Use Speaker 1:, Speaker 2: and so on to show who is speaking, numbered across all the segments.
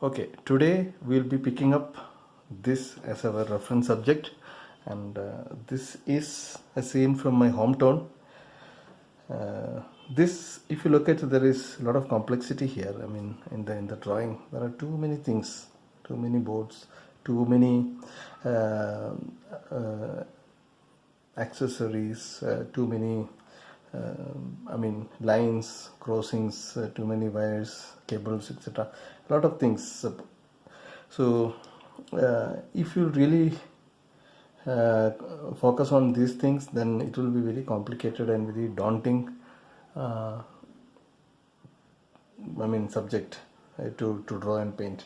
Speaker 1: Okay, today we'll be picking up this as our reference subject, and this is a scene from my hometown. This, if you look at, there is a lot of complexity here. I mean, in the drawing, there are too many things, too many boards, too many uh, uh, accessories, too many lines, crossings, too many wires, cables, etc. A lot of things. So if you really uh, focus on these things, then it will be very complicated and very daunting uh, subject to draw and paint.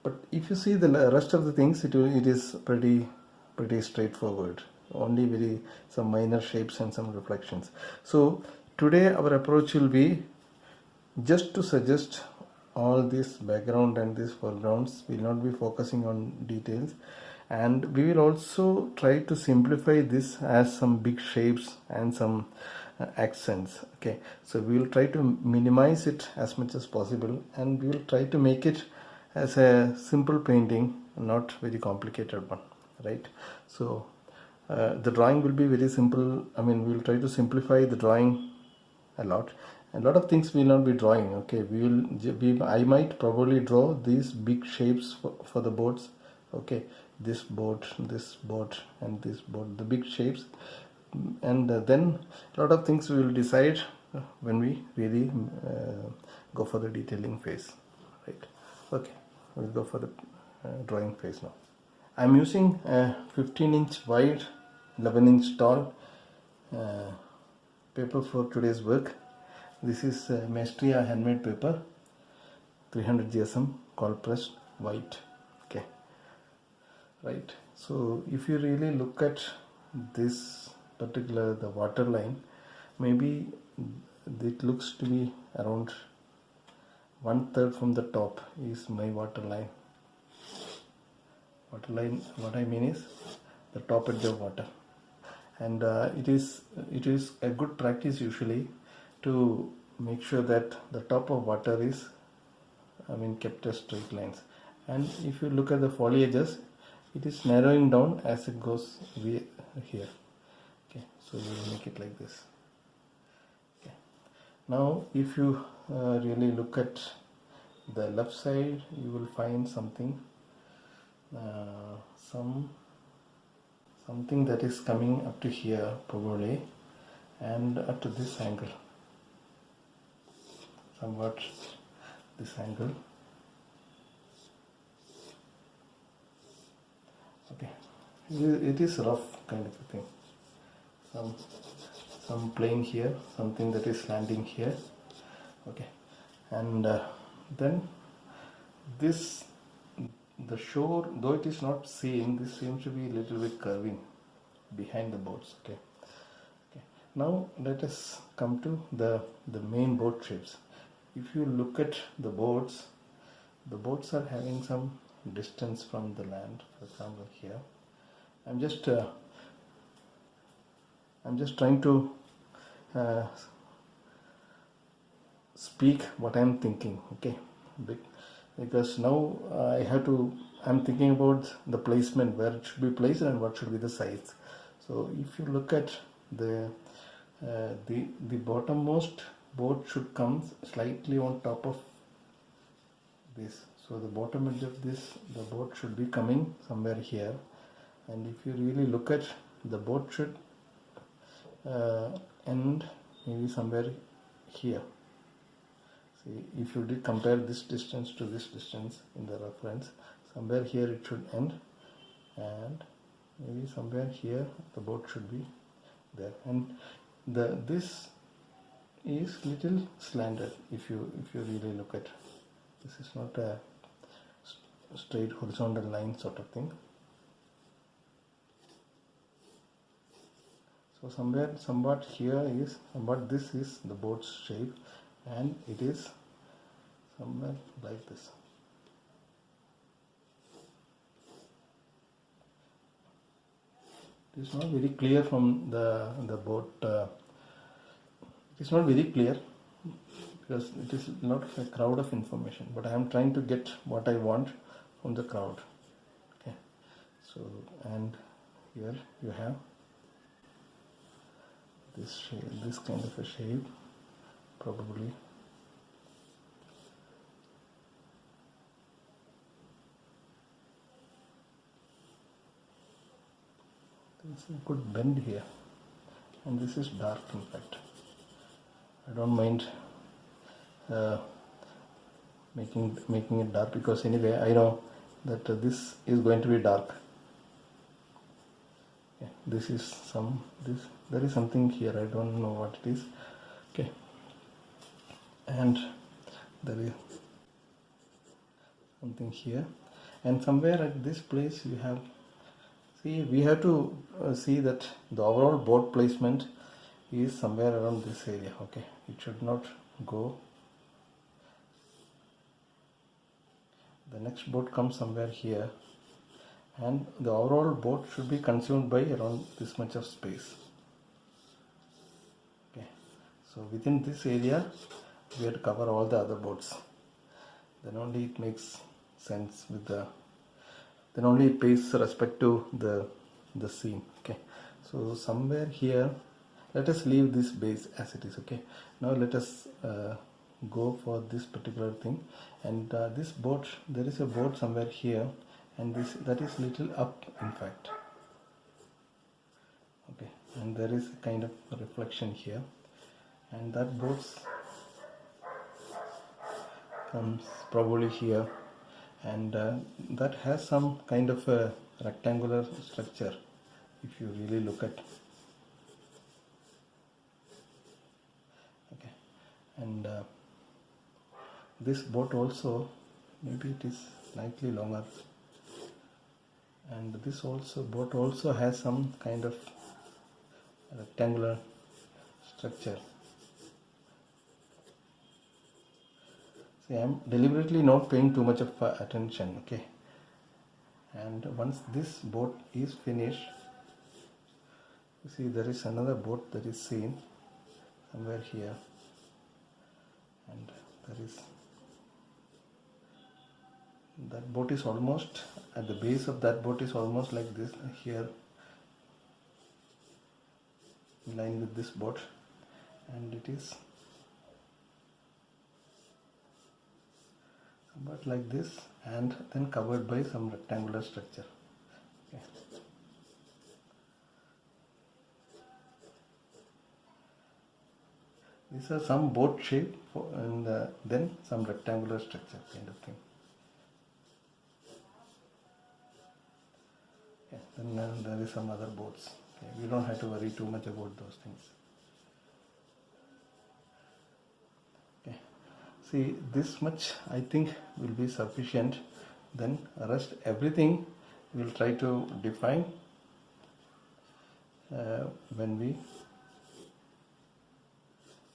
Speaker 1: But if you see the rest of the things, it is pretty straightforward. Only very some minor shapes and some reflections. So today our approach will be just to suggest all this background and these foregrounds. We will not be focusing on details, and we will also try to simplify this as some big shapes and some accents. Okay, so we will try to minimize it as much as possible, and we will try to make it as a simple painting, not very complicated one, right? So the drawing will be very simple. We will try to simplify the drawing a lot. A lot of things we will not be drawing. Okay, I might probably draw these big shapes for the boards. Okay, this board, and this board, the big shapes, and then a lot of things we will decide when we really go for the detailing phase, right? Okay, we'll go for the drawing phase now. I'm using a 15-inch wide, 11-inch tall paper for today's work. This is Maestria handmade paper, 300 GSM, cold pressed white. Okay, right. So if you really look at this particular, the water line, maybe it looks to be around 1/3 from the top is my water line. Water line, what I mean is the top edge of water, and it is a good practice usually to make sure that the top of water is kept as straight lines. And if you look at the foliages, it is narrowing down as it goes here. Okay, so we will make it like this. Okay, now if you really look at the left side, you will find something something that is coming up to here probably, and up to this angle, somewhat this angle. Okay, it is rough kind of a thing. Some plane here, something that is landing here. Okay, and then this, the shore, though it is not seen, this seems to be a little bit curving behind the boards. Okay, now let us come to the main board shapes. If you look at the boards are having some distance from the land. For example, here I'm just trying to speak what I'm thinking. Okay, because now I'm thinking about the placement, where it should be placed and what should be the size. So if you look at the bottommost board should come slightly on top of this. So the bottom edge of the board should be coming somewhere here, and if you really look at, the board should end maybe somewhere here. See, if you did compare this distance to this distance in the reference, somewhere here it should end, and maybe somewhere here the board should be there, and this is little slanted. If you really look at, this is not a straight horizontal line sort of thing. So somewhat this is the board's shape, and it is somewhere like this. It is not very clear from the board. It is not very clear because it is a lot of a crowd of information, but I am trying to get what I want from the crowd. Okay, so and here you have this shape, this kind of a shape, probably. There's a good bend here, and this is dark in fact. I don't mind making it dark, because anyway I know that this is going to be dark. Okay, this is there is something here, I don't know what it is. Okay, and there is something here, and somewhere at this place you have, see, we have to see that the overall board placement is somewhere around this area. Okay, it should not go. The next board comes somewhere here, and the overall board should be consumed by around this much of space. Okay, so within this area we have to cover all the other boards, then only it makes sense with the, then only it pays respect to the scene. Okay, so somewhere here, let us leave this base as it is. Okay, now let us go for this particular thing, and this board, there is a board somewhere here, and this, that is little up in fact. Okay, and there is a kind of reflection here, and that board comes probably here, and that has some kind of a rectangular structure if you really look at. Okay, and this boat also, maybe it is slightly longer, and this also boat also has some kind of rectangular structure. See, I am deliberately not paying too much of attention. Okay, and once this boat is finished, you see there is another boat that is seen somewhere here, and there is, that boat is almost at the base of that boat is almost like this here, in line with this boat, and it is somewhat like this, and then covered by some rectangular structure. Okay. These are some boat shape and then some rectangular structure kind of thing. Okay. Then there is some other boats. Okay. We don't have to worry too much about those things. Okay. See, this much I think will be sufficient. Then rest everything we will try to define when we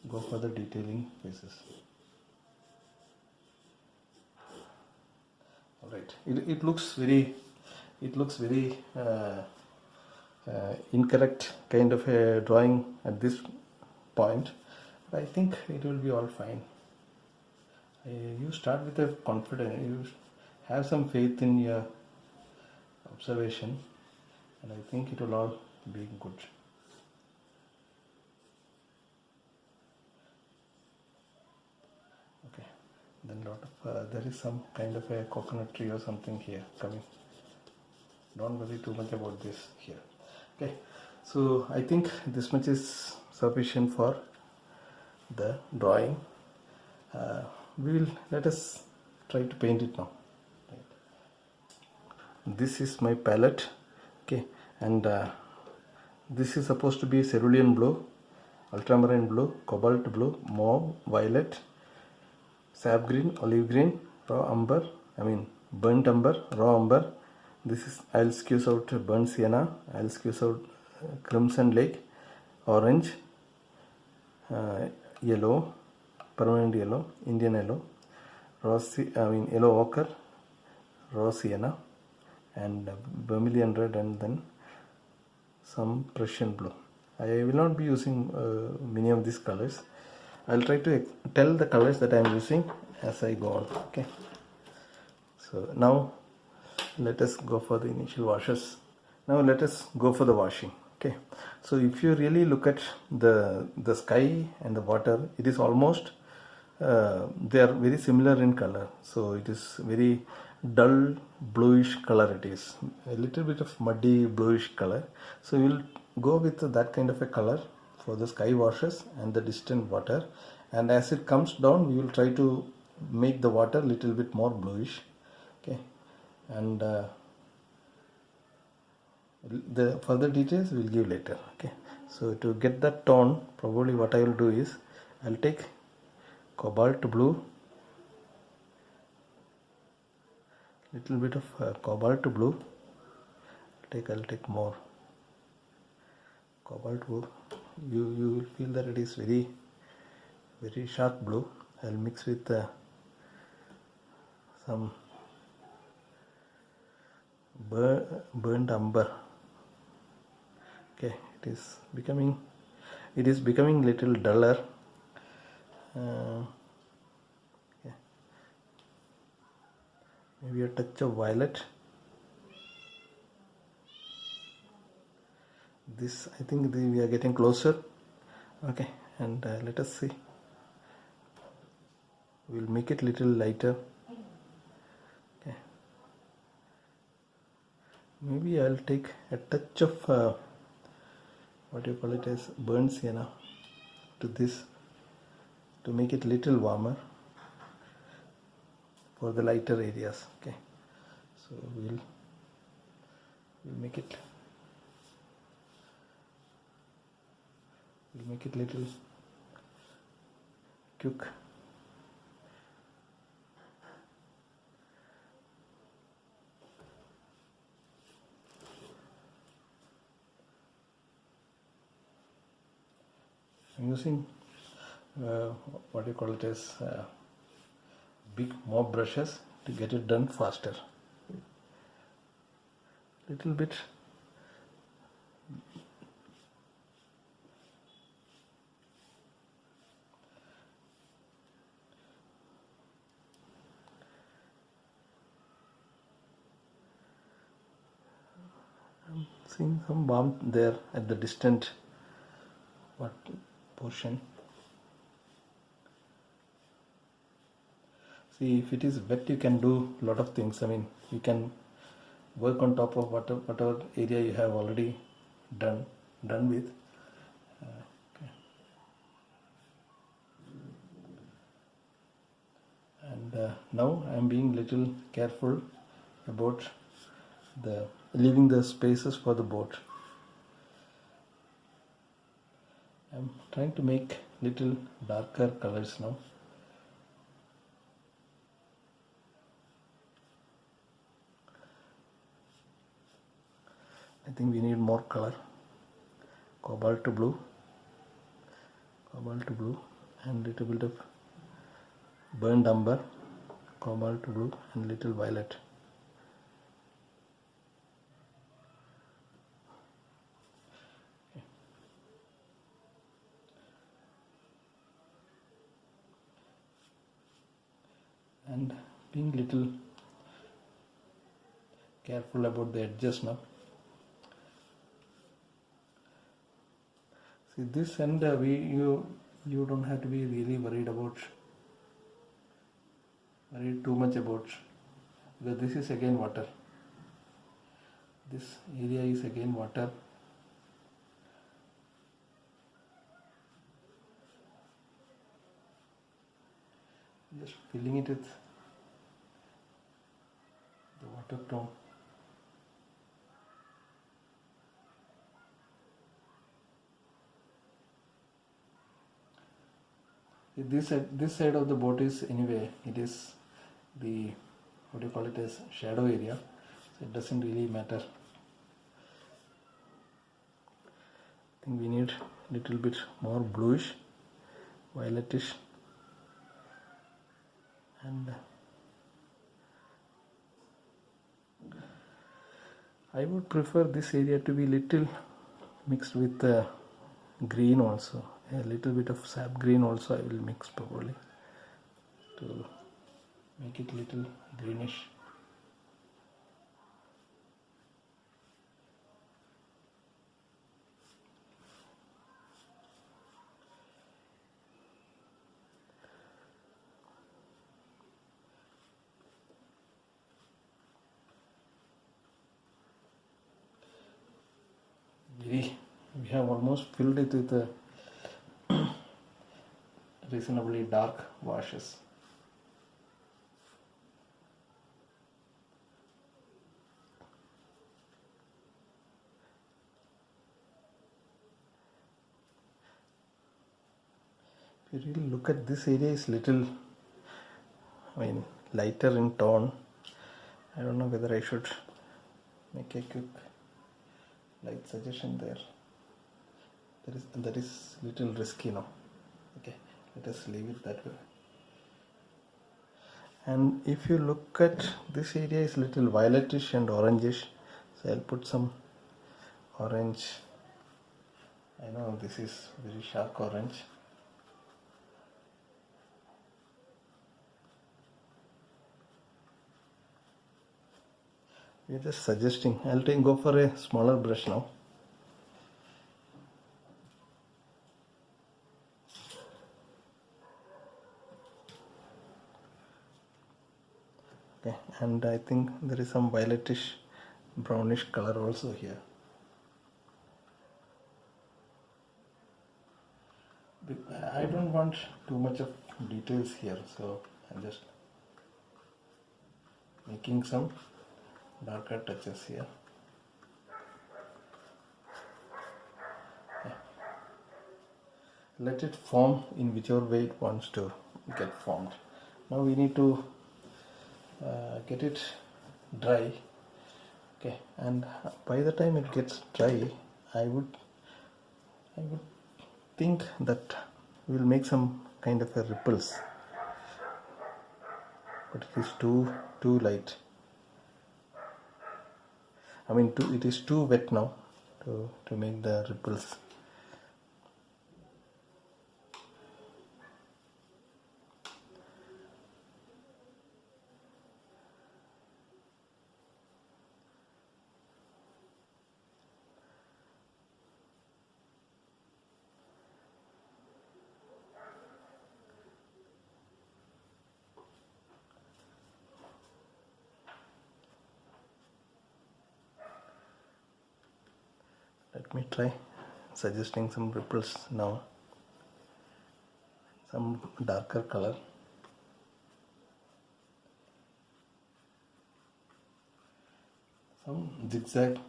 Speaker 1: go for the detailing phases. All right. It looks very incorrect kind of a drawing at this point, but I think it will be all fine. You start with a confidence, you have some faith in your observation, and I think it will all be good. Okay, then lot of there is some kind of a coconut tree or something here coming. Don't worry too much about this here. Okay, so I think this much is sufficient for the drawing. Let us try to paint it now. Right. This is my palette. Okay, and this is supposed to be cerulean blue, ultramarine blue, cobalt blue, mauve, violet, sap green, olive green, raw umber, burnt umber, raw umber. This is, I'll squeeze out burnt sienna, I'll squeeze out crimson lake, orange, yellow, permanent yellow, Indian yellow, yellow ochre, raw sienna, and vermilion red, and then some Prussian blue. I will not be using many of these colors. I'll try to tell the colors that I'm using as I go on. Okay, so now let us go for the initial washes. Now let us go for the washing. Okay, so if you really look at the sky and the water, it is almost they are very similar in color. So it is very dull bluish color. It is a little bit of muddy bluish color. So we will go with that kind of a color for the sky washes and the distant water, and as it comes down we will try to make the water little bit more bluish. Okay, and the further details we'll give later. Okay, so to get that tone, probably what I will do is I'll take cobalt blue, little bit of cobalt blue. I'll take more cobalt blue. You will feel that it is very sharp blue. I'll mix with some burnt umber. Okay, it is becoming little duller. Okay. Maybe a touch of violet. This, I think we are getting closer. Okay, and let us see. We'll make it little lighter. Okay, maybe I'll take a touch of what you call it as burnt sienna to this, to make it little warmer for the lighter areas. Okay, so we'll make it little quick. I'm using what you call it as big mop brushes to get it done faster. Little bit I'm seeing some warmth there at the distant portion. See, if it is wet, you can do a lot of things. I mean, you can work on top of whatever area you have already done with. Okay. And now I am being little careful about leaving the spaces for the boat. I am trying to make little darker colors now. I think we need more color. Cobalt blue and little bit of burnt umber, cobalt blue and little violet. Okay. And being little careful about the edges now. See, this end you don't have to be really worried too much about, because this is again water. This area is again water. Just filling it with the water tone. This side of the boat is, anyway, it is the, what do you call it, as shadow area, so it doesn't really matter. I think we need a little bit more bluish, violetish, and I would prefer this area to be little mixed with green also. A little bit of sap green also I will mix probably to make it little greenish. We have almost filled it with reasonably dark washes. If you really look at this area, is little, lighter in tone. I don't know whether I should make a quick light suggestion there. That is little risky now. Okay, let us leave it that way. And if you look at this area, is little violetish and orangish, so I'll put some orange. I know this is very sharp orange. We're just suggesting. I'll go for a smaller brush now. Okay, and I think there is some violetish brownish color also here. I don't want too much of details here, so I'm just making some darker touches here. Okay. Let it form in whichever way it wants to get formed. Now we need to get it dry. Okay, and by the time it gets dry, I would think that we will make some kind of a ripples, but it is too light. It is too wet now to make the ripples. Let me try suggesting some ripples now. Some darker color. Some zigzag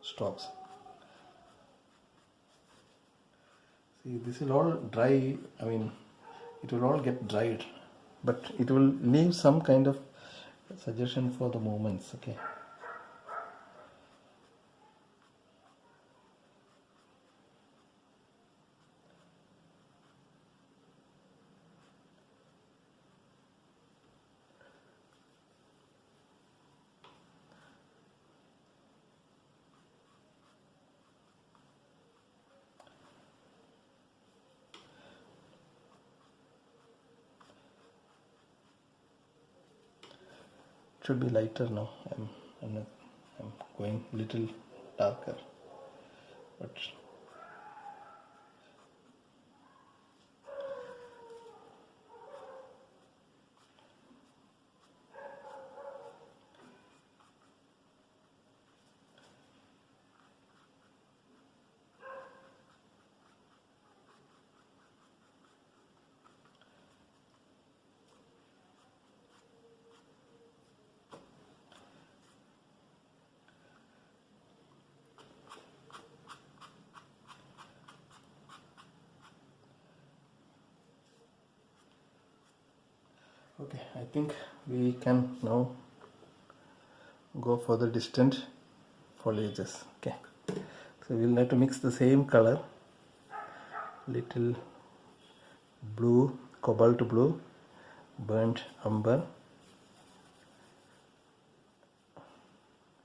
Speaker 1: strokes. See, this will all dry. It will all get dried, but it will leave some kind of suggestion for the movements. Okay. Should be lighter now. I'm going little darker, but okay, I think we can now go for the distant foliages. Okay, so we'll have to mix the same color, little blue, cobalt blue, burnt umber.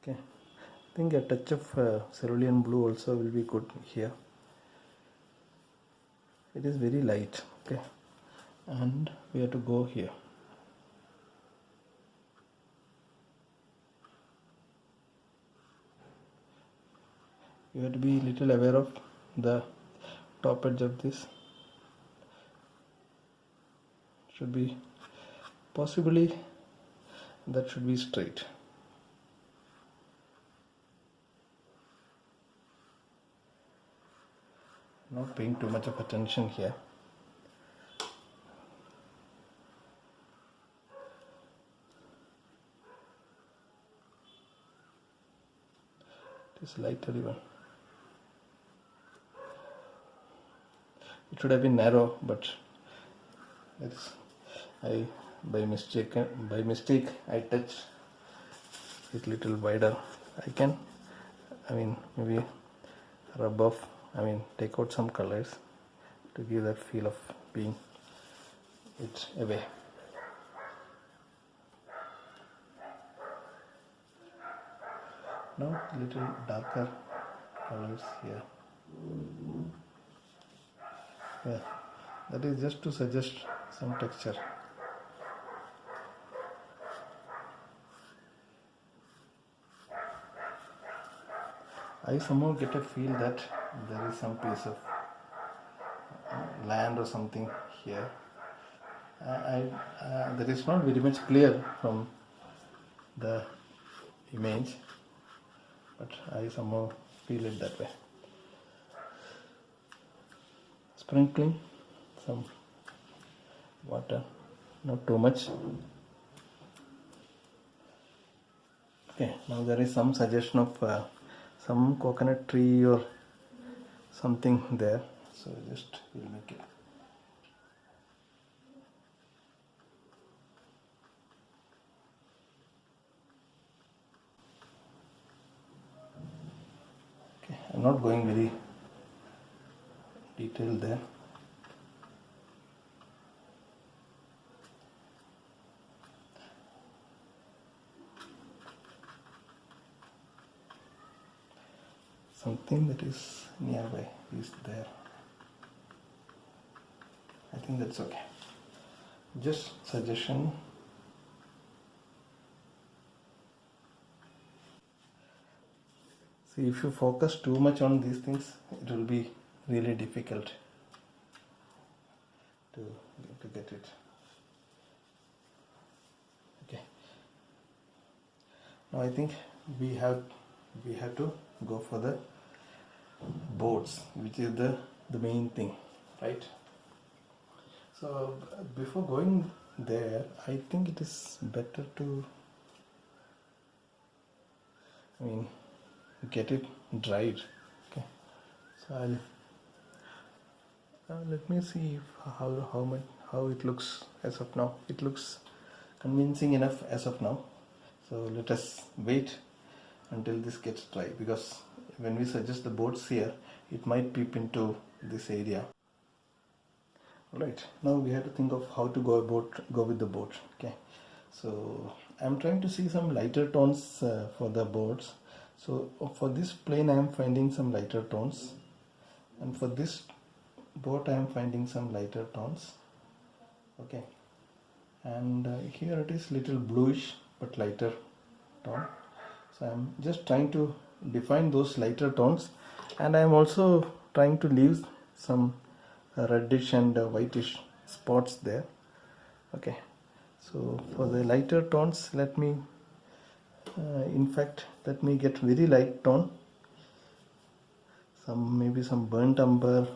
Speaker 1: Okay, I think a touch of cerulean blue also will be good here. it is very light. Okay, and we have to go here. You have to be little aware of the top edge of this. Should be possibly, that should be straight. Not paying too much of attention here. It is lighter even. It should have been narrow, but it's, by mistake I touch it little wider. Maybe rub off, take out some colors to give that feel of being it away. Now little darker colors here. Yeah, that is just to suggest some texture. I somehow get a feel that there is some piece of land or something here. That is not very much clear from the image, but I somehow feel it that way. Sprinkling some water, not too much. Okay, now there is some suggestion of some coconut tree or something there, so just we'll make it. Okay, I'm not going very detailed there. Something that is nearby is there. I think that's okay. Just suggestion. See, if you focus too much on these things, it will be really difficult to get it. Okay. Now I think we have to go for the boards, which is the main thing, right? So before going there, I think it is better to get it dried. Okay, so let me see how it looks as of now. It looks convincing enough as of now, so let us wait until this gets dry, because when we suggest the boards here, it might peep into this area. Alright, now we have to think of how to go with the board. Okay, so I'm trying to see some lighter tones for the boards. So for this plane I am finding some lighter tones, and for this board I am finding some lighter tones. Okay, and here it is little bluish but lighter tone. So I'm just trying to define those lighter tones, and I'm also trying to leave some reddish and whitish spots there. Okay, so for the lighter tones, let me get very light tone, maybe some burnt umber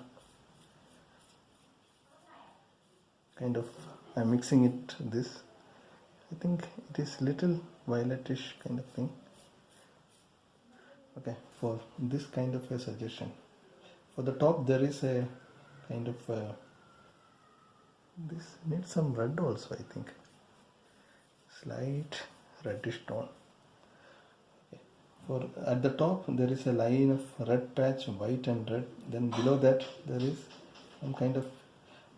Speaker 1: kind of. I'm mixing it this. I think it is little violetish kind of thing. Okay, for this kind of a suggestion. For the top there is a kind of this needs some red also, I think. Slight reddish tone. Okay. For at the top there is a line of red patch, white and red. Then below that there is some kind of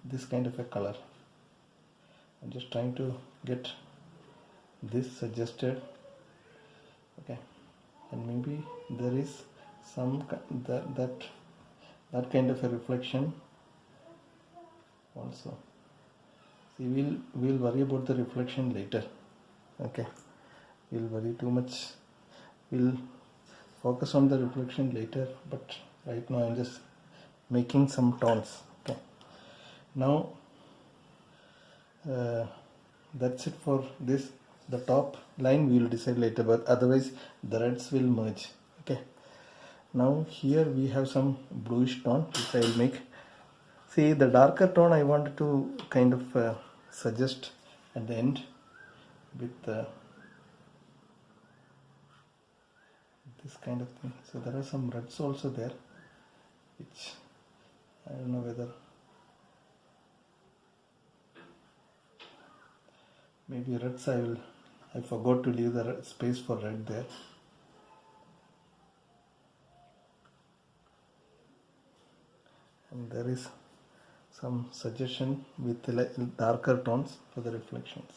Speaker 1: this kind of a color. I'm just trying to get this suggested. Okay, and maybe there is some that kind of a reflection also. See, we'll worry about the reflection later. Okay, we'll worry too much. We'll focus on the reflection later, but right now I'm just making some tones. Okay, now that's it for this. The top line we will decide later, but otherwise the reds will merge. Okay, now here we have some bluish tone which I will make. See, the darker tone I wanted to kind of suggest at the end with this kind of thing. So there are some reds also there, which I don't know whether maybe reds I forgot to leave the space for red there. And there is some suggestion with darker tones for the reflections.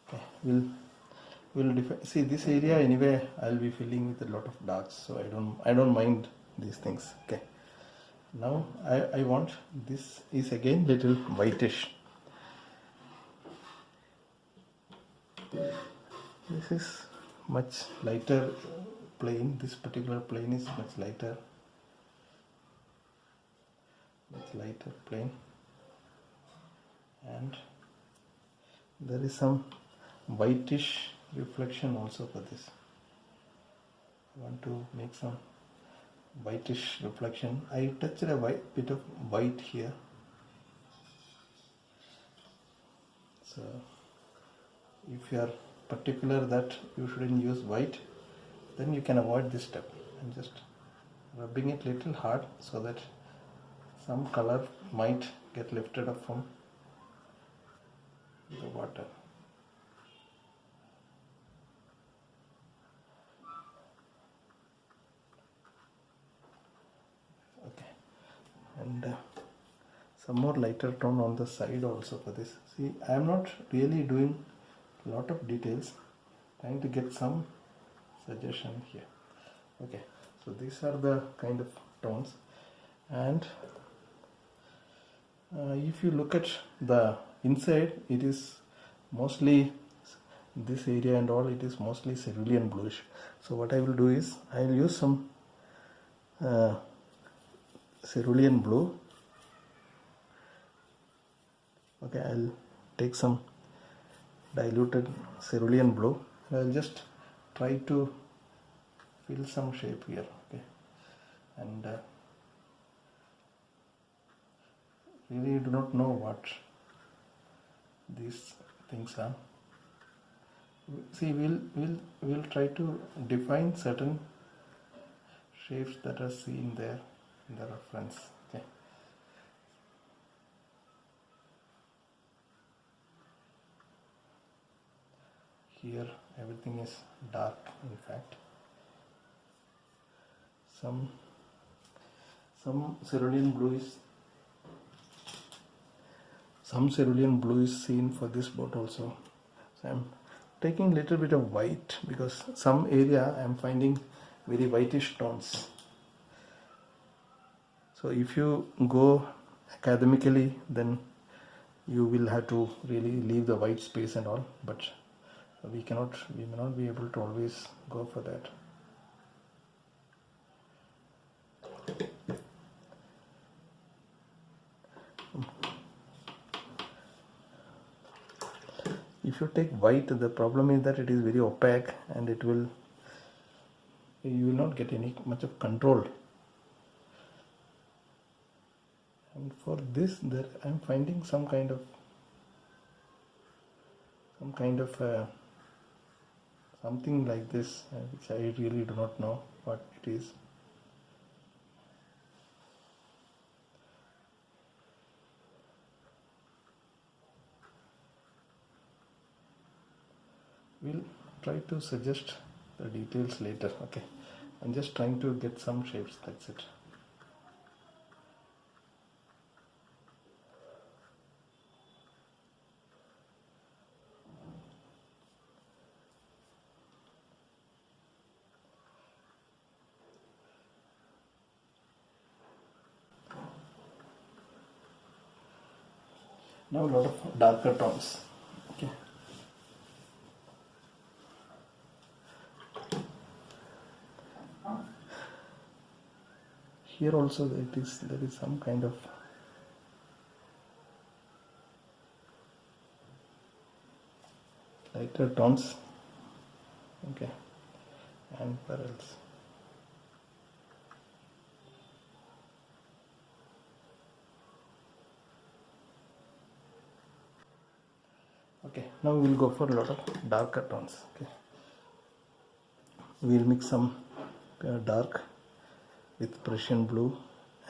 Speaker 1: Okay, we'll define. See, this area anyway I'll be filling with a lot of darks, so I don't mind these things. Okay, now I want this is again little whitish. This is much lighter plane. This particular plane is much lighter plane, and there is some whitish reflection also for this. I want to make some whitish reflection. I touched a bit of white here. So if you are particular that you shouldn't use white, then you can avoid this step. I'm just rubbing it little hard so that some color might get lifted up from the water. Okay, and some more lighter tone on the side also for this. See, I am not really doing a lot of details, trying to get some suggestion here. Okay, so these are the kind of tones, and if you look at the inside, it is mostly this area and all, it is mostly cerulean bluish. So what I will do is I will use some cerulean blue. Okay, I'll take some diluted cerulean blue and I'll just try to fill some shape here. Okay, and really do not know what these things are. See, we'll try to define certain shapes that are seen there in the reference. Okay. Here everything is dark, in fact. Some cerulean blue is seen for this boat also. So I'm taking little bit of white because some area I'm finding very whitish tones. So if you go academically, then you will have to really leave the white space and all, but we may not be able to always go for that. If you take white, the problem is that it is very opaque and you will not get any much of control. And for this, there I am finding some kind of something like this, which I really do not know what it is. We'll try to suggest the details later. Okay, I'm just trying to get some shapes, that's it. Now a lot of darker tones. Okay. Here also there is some kind of lighter tones. Okay. And where else? Okay, now we will go for a lot of darker tones. Okay, we will mix some dark with Prussian blue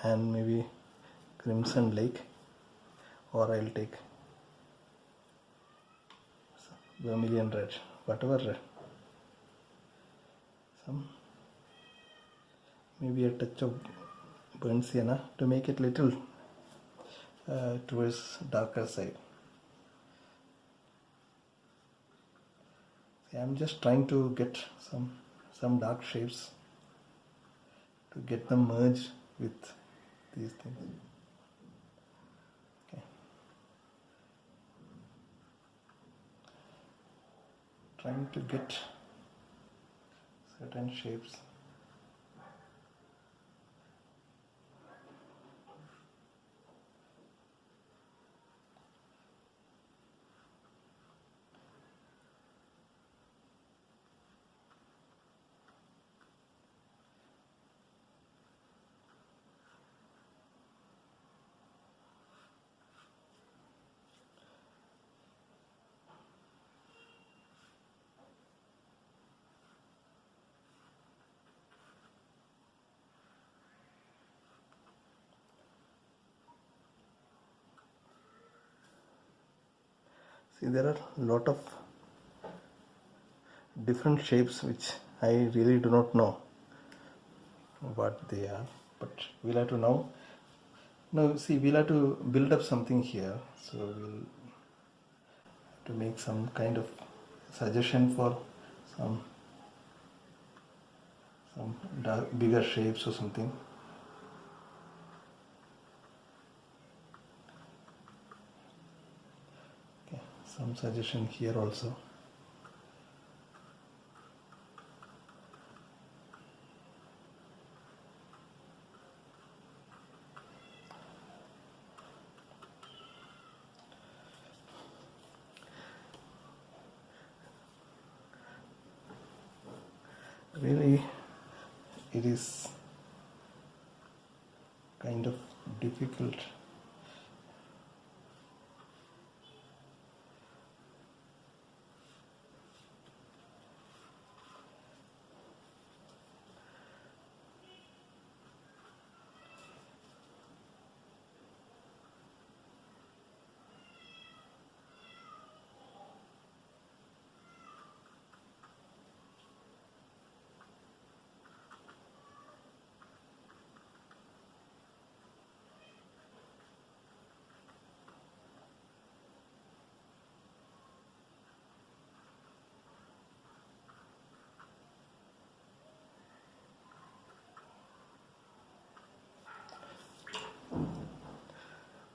Speaker 1: and maybe crimson lake, or I'll take vermilion red, whatever red. Some maybe a touch of burnt sienna to make it little towards darker side. I'm just trying to get some dark shapes to get them merged with these things. Okay. Trying to get certain shapes. See, there are a lot of different shapes which I really do not know what they are, but we'll have to now see, we'll have to build up something here, so we'll have to make some kind of suggestion for some bigger shapes or something. Okay, some suggestion here also. Really, it is kind of difficult.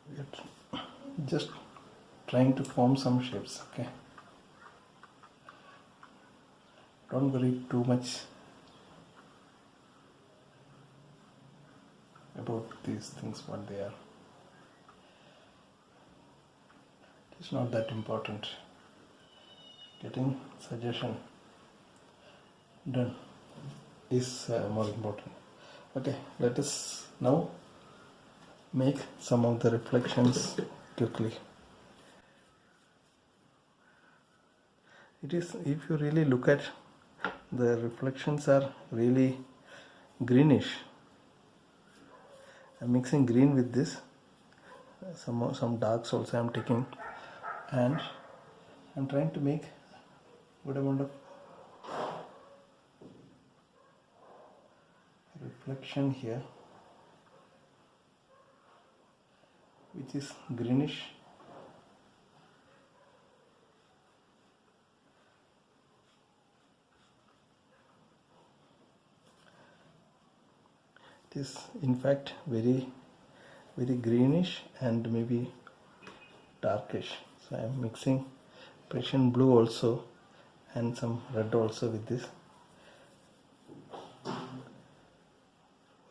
Speaker 1: We are just trying to form some shapes. Okay, don't worry too much about these things, what they are. It's not that important. Getting suggestion done is more important. Okay, let us now make some of the reflections quickly. It is, if you really look at, the reflections are really greenish. I'm mixing green with this, some darks also I'm taking, and I'm trying to make good amount of reflection here, which is greenish. It is in fact very greenish and maybe darkish. So I am mixing Prussian blue also and some red also with this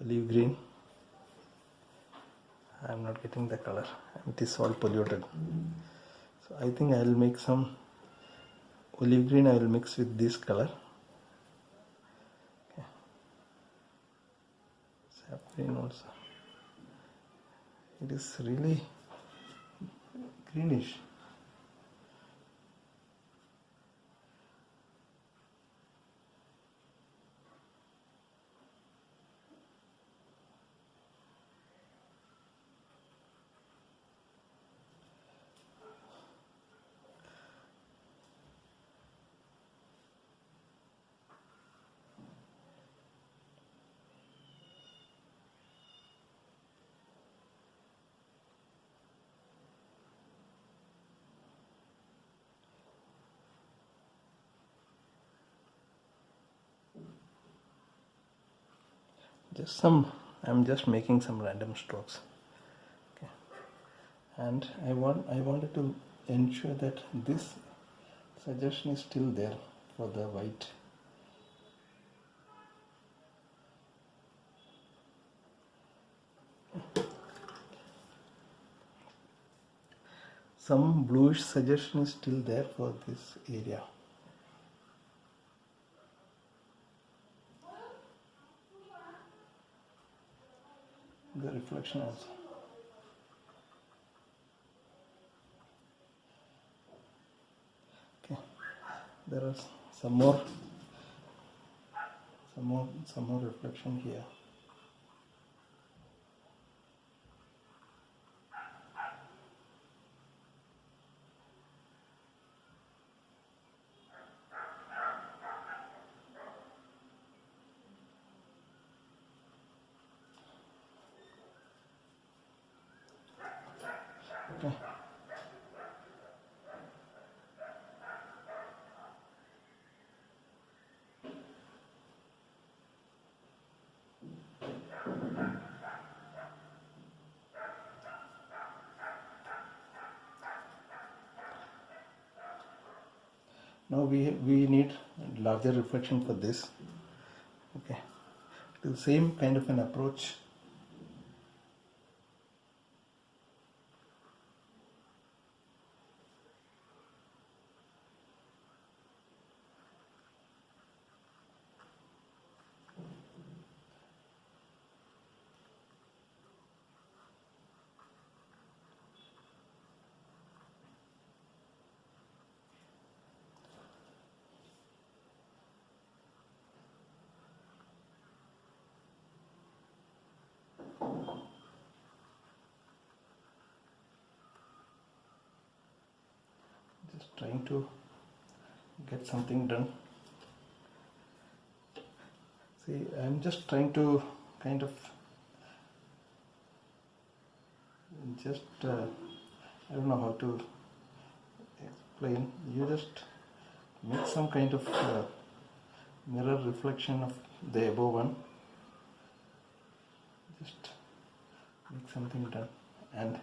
Speaker 1: olive green. I am not getting the color, it is all polluted. So I think I will make some olive green, I will mix with this color. Okay. Sap green also. It is really greenish. Just some, I'm just making some random strokes. Okay. And I wanted to ensure that this suggestion is still there for the white. Some bluish suggestion is still there for this area. The reflection also. Okay, there are some more reflection here. Okay. Now we need larger reflection for this. Okay, the same kind of an approach. Just trying to get something done. See, I'm just trying to kind of just I don't know how to explain. You just make some kind of mirror reflection of the above one. Just make something done, and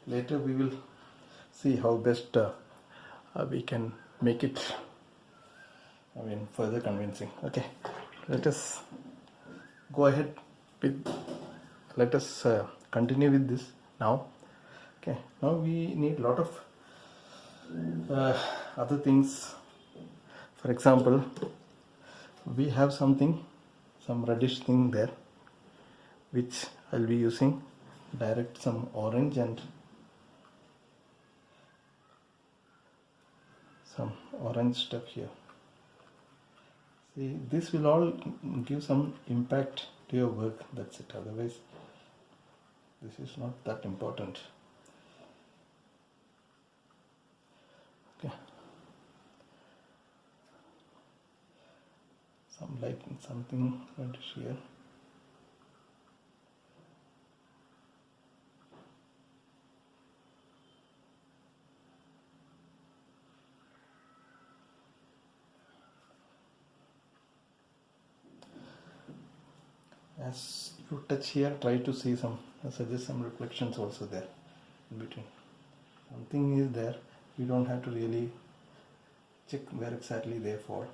Speaker 1: later we will see how best we can make it, further convincing. Okay, let us go ahead with, let us continue with this now. Okay, now we need a lot of other things. For example, we have some reddish thing there, which I'll be using direct some orange and some orange stuff here. See, this will all give some impact to your work, that's it. Otherwise this is not that important. Okay, some light and something reddish here. As you touch here, try to see some, suggest some reflections also there in between. something is there. You don't have to really check where exactly they fall.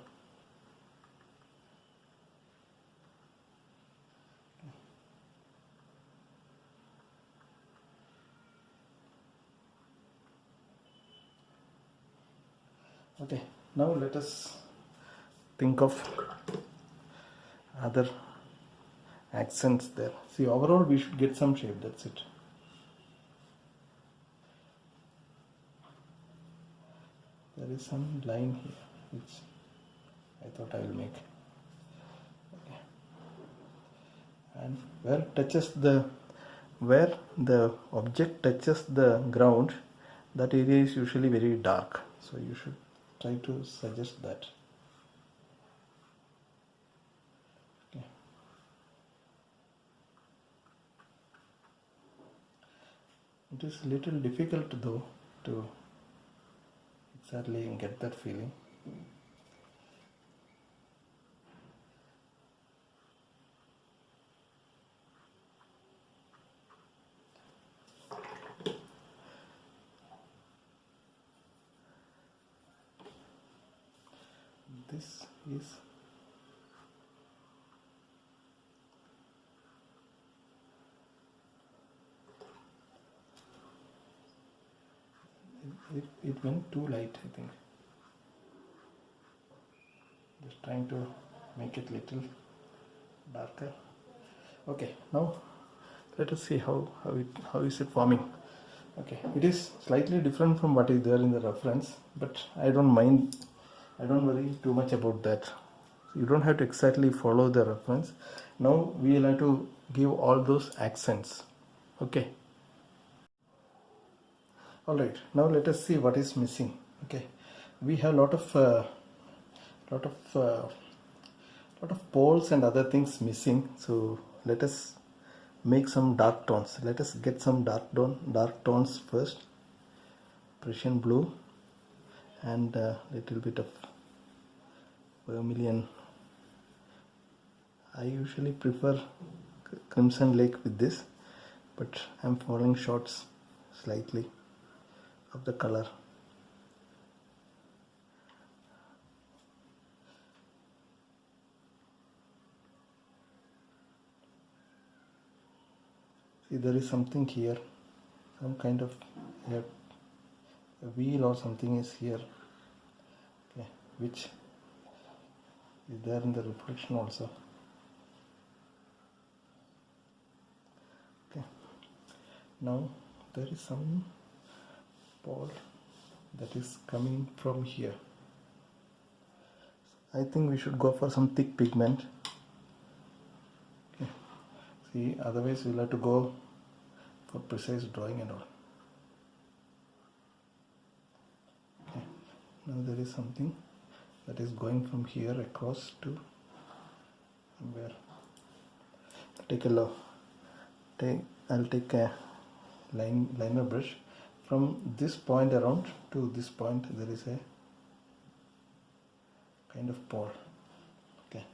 Speaker 1: Okay, now let us think of other accents there. See, overall we should get some shape, that's it. There is some line here which I thought I will make. Okay. And where the object touches the ground, that area is usually very dark. So you should try to suggest that. Okay. It is a little difficult though to exactly get that feeling. This is it went too light, I think. Just trying to make it little darker. Okay, now let us see how is it forming. Okay, it is slightly different from what is there in the reference, but I don't mind. I don't worry too much about that. You don't have to exactly follow the reference. Now we will have to give all those accents. Okay. All right. Now let us see what is missing. Okay, we have lot of poles and other things missing. So let us make some dark tones. Let us get some dark tones first. Prussian blue and a little bit of vermilion. I usually prefer Crimson Lake with this, but I'm falling short slightly of the color. See, there is something here, some kind of a wheel or something is here, okay, which is there in the reflection also. Okay, now there is some pole that is coming from here. I think we should go for some thick pigment. Okay. See, otherwise we'll have to go for precise drawing and all. Okay. Now there is something that is going from here across to where. Take a look. I'll take a liner brush. From this point around to this point there is a kind of pole. Okay,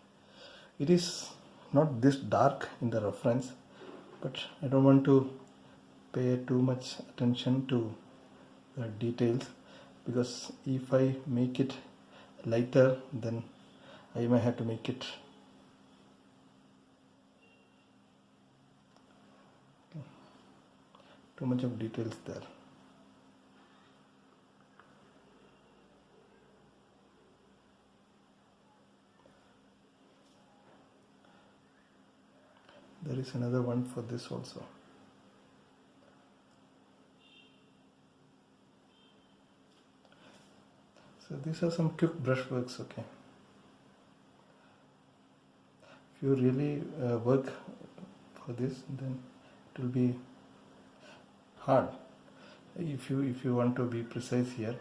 Speaker 1: it is not this dark in the reference, but I don't want to pay too much attention to the details, because if I make it lighter then I may have to make it too much of details there. There is another one for this also. So these are some quick brushworks. Okay, if you really work for this, then it will be hard. If you want to be precise here,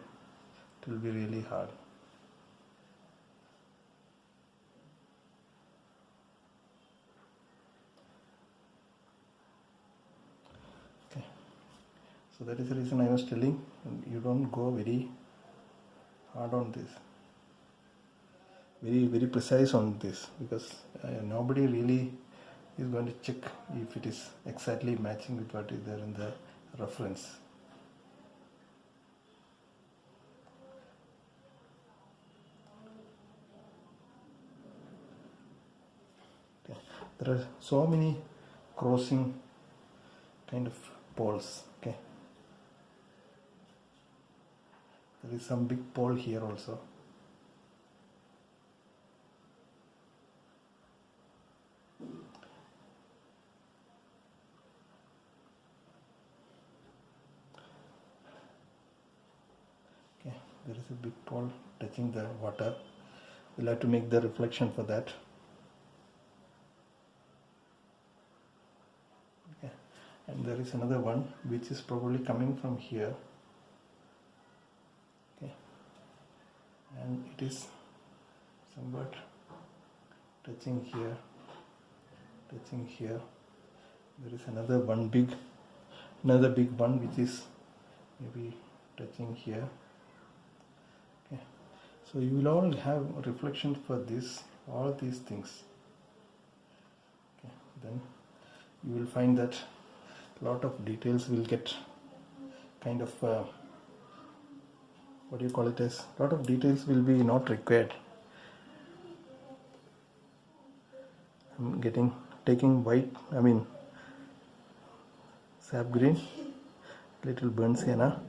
Speaker 1: it will be really hard. Okay, so that is the reason I was telling you don't go very hard on this, very precise on this, because nobody really is going to check if it is exactly matching with what is there in the reference. there are so many crossing kind of poles. Okay, there is some big pole here also. Okay, there is a big pole touching the water. We'll have to make the reflection for that. Okay, and there is another one which is probably coming from here. Okay, and it is somewhat touching here, touching here. There is another big one which is maybe touching here. Okay, so you will all have reflection for this, all these things. Okay, then you will find that a lot of details will get kind of what do you call it as, a lot of details will be not required. I'm taking white, I mean sap green, little burnt sienna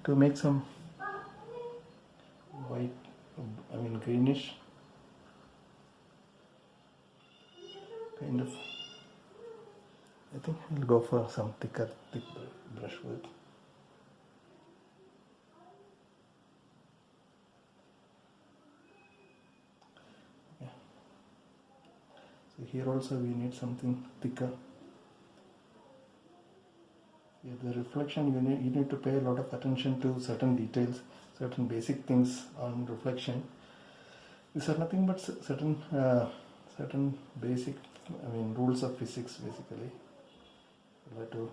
Speaker 1: to make some white, I mean greenish kind of. I think we'll go for some thick brushwork. Yeah. So here also we need something thicker. Yeah, the reflection, you need to pay a lot of attention to certain details, certain basic things on reflection. These are nothing but certain basic, I mean, rules of physics basically. You have to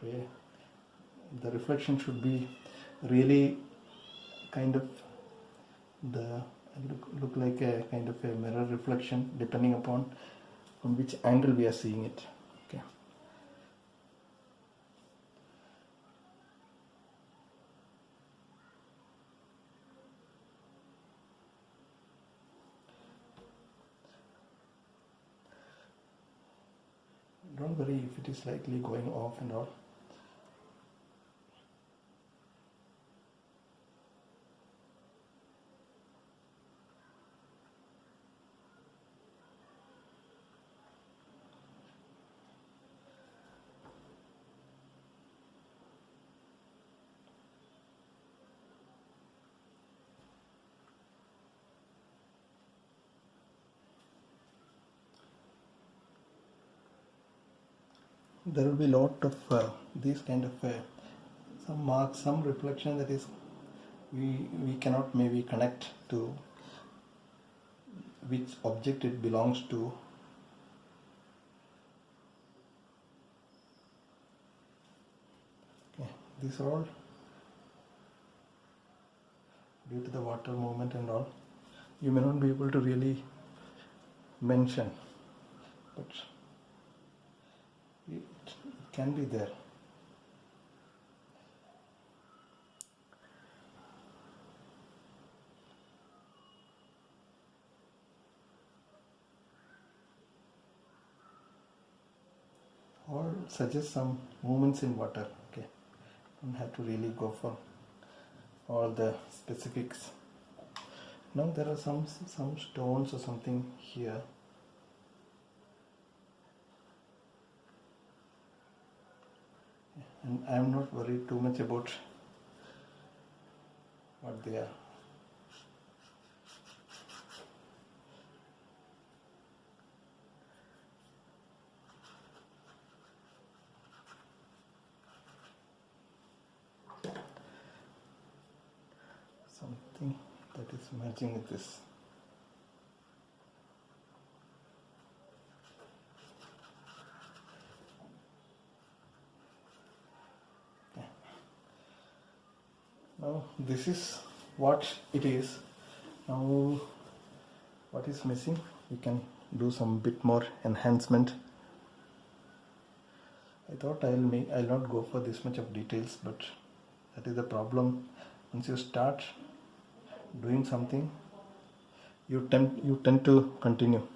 Speaker 1: pay. The reflection should be really kind of look like a kind of a mirror reflection, depending upon from which angle we are seeing it. Okay. Don't worry if it is slightly going off and all. There will be a lot of these kind of some marks, some reflection that is we cannot maybe connect to which object it belongs to. Okay, these are all due to the water movement and all. You may not be able to really mention, but it can be there. Or suggest some movements in water. Okay, don't have to really go for all the specifics. Now there are some stones or something here. And I am not worried too much about what they are. Something that is matching with this. Okay. Now this is what it is. Now what is missing? We can do some bit more enhancement. I thought I'll not go for this much of details, but that is the problem. Once you start doing something, you tend to continue.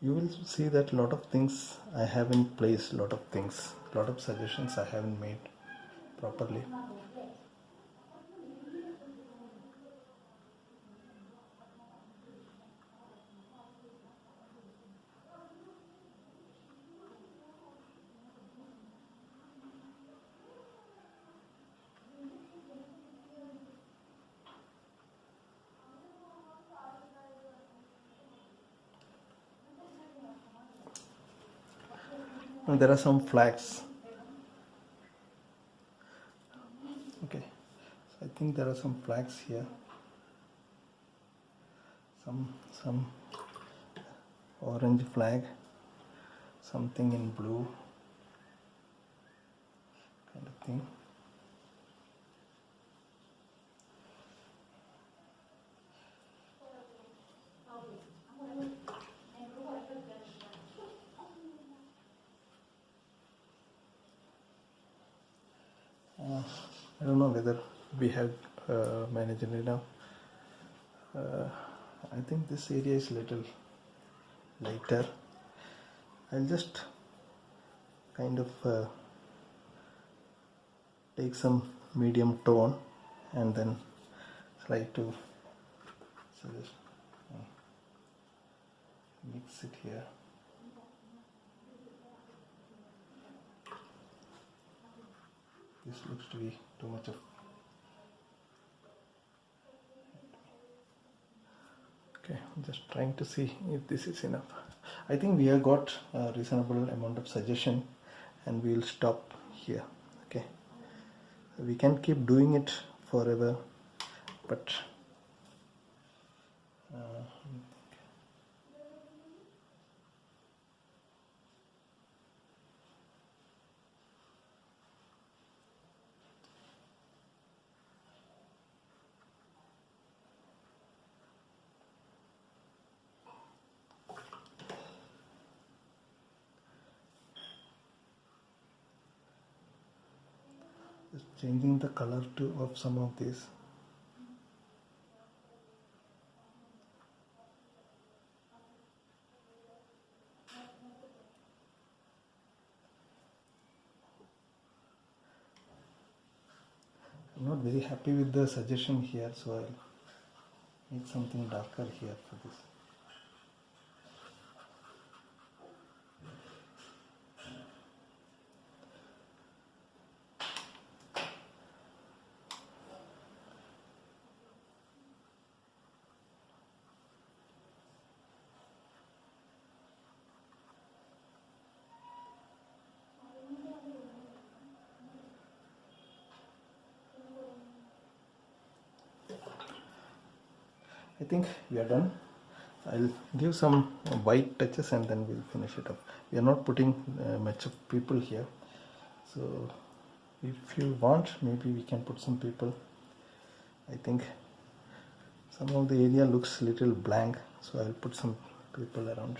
Speaker 1: you will see that lot of things I haven't placed, lot of things, lot of suggestions I haven't made properly. And there are some flags. Okay, so I think there are some flags here, some orange flag, something in blue kind of thing. I don't know whether we have managed it now. I think this area is little lighter. I'll just kind of take some medium tone and then try to suggest, mix it here. This looks to be too much of. Okay, I'm just trying to see if this is enough. I think we have got a reasonable amount of suggestion and we will stop here. Okay, we can keep doing it forever, but just changing the color of some of these. I'm not very happy with the suggestion here, so I'll make something darker here for this. I think we are done. I'll give some white touches and then we'll finish it up. We are not putting much of people here, so if you want, maybe we can put some people. I think some of the area looks little blank, so I'll put some people around.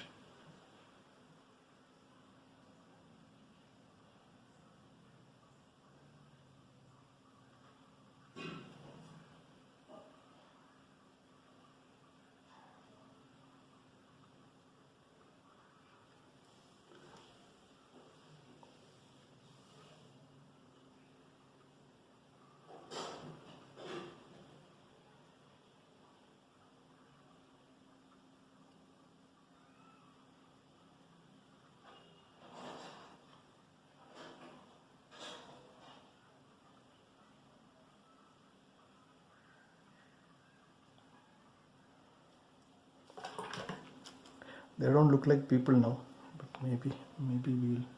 Speaker 1: They don't look like people now, but maybe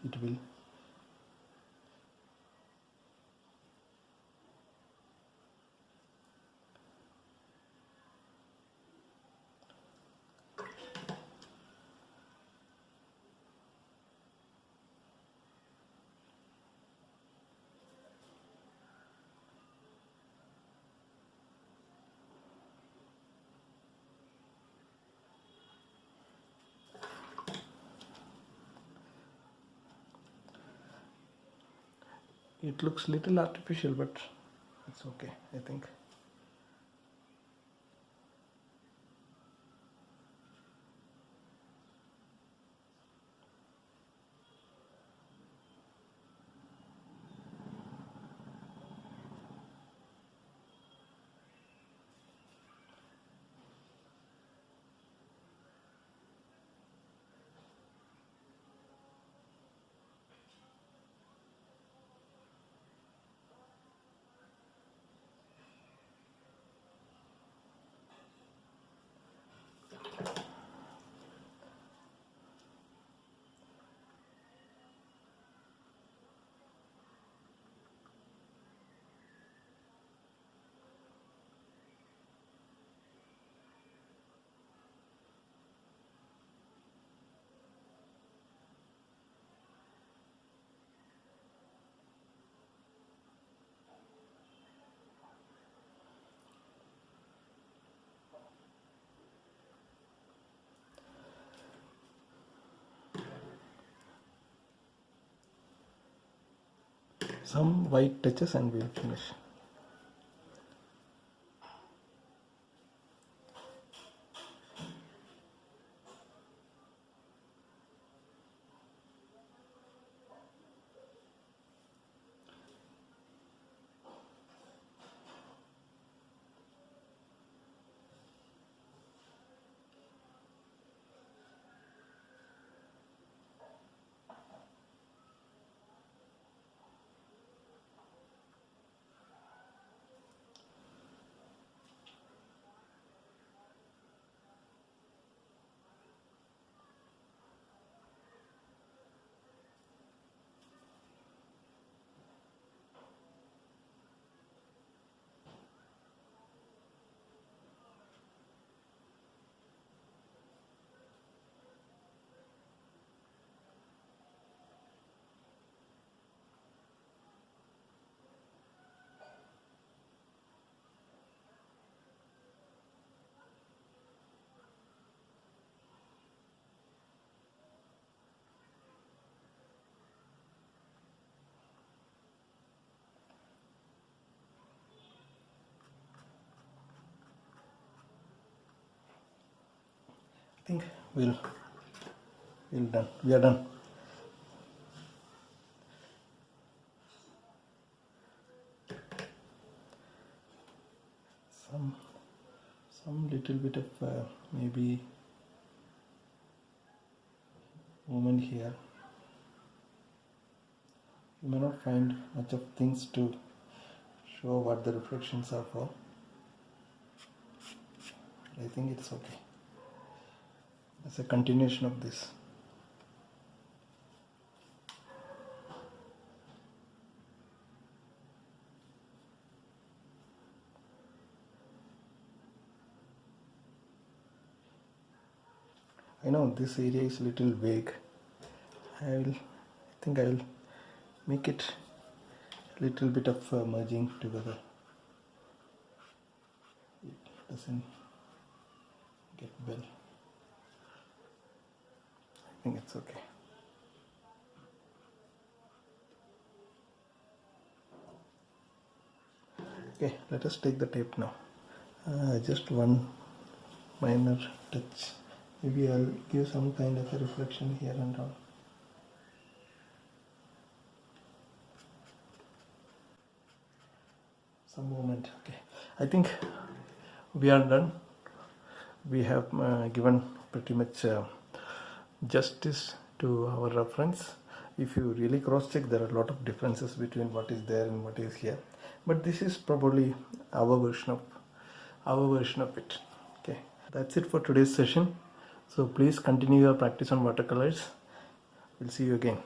Speaker 1: it will. It looks little artificial, but it's okay, I think. some white touches and we'll finish. I think we're done. We are done. Some little bit of maybe movement here. You may not find much of things to show what the reflections are for. I think it's okay. It's a continuation of this. I know this area is a little vague. I think I will make it a little bit of merging together. It doesn't get well. I think it's okay. Okay, let us take the tape now. Just one minor touch. Maybe I'll give some kind of a reflection here and all. Some movement. Okay, I think we are done. We have given pretty much justice to our reference. If you really cross check, there are a lot of differences between what is there and what is here, but this is probably our version of it. Okay, that's it for today's session. So please continue your practice on watercolors. We'll see you again.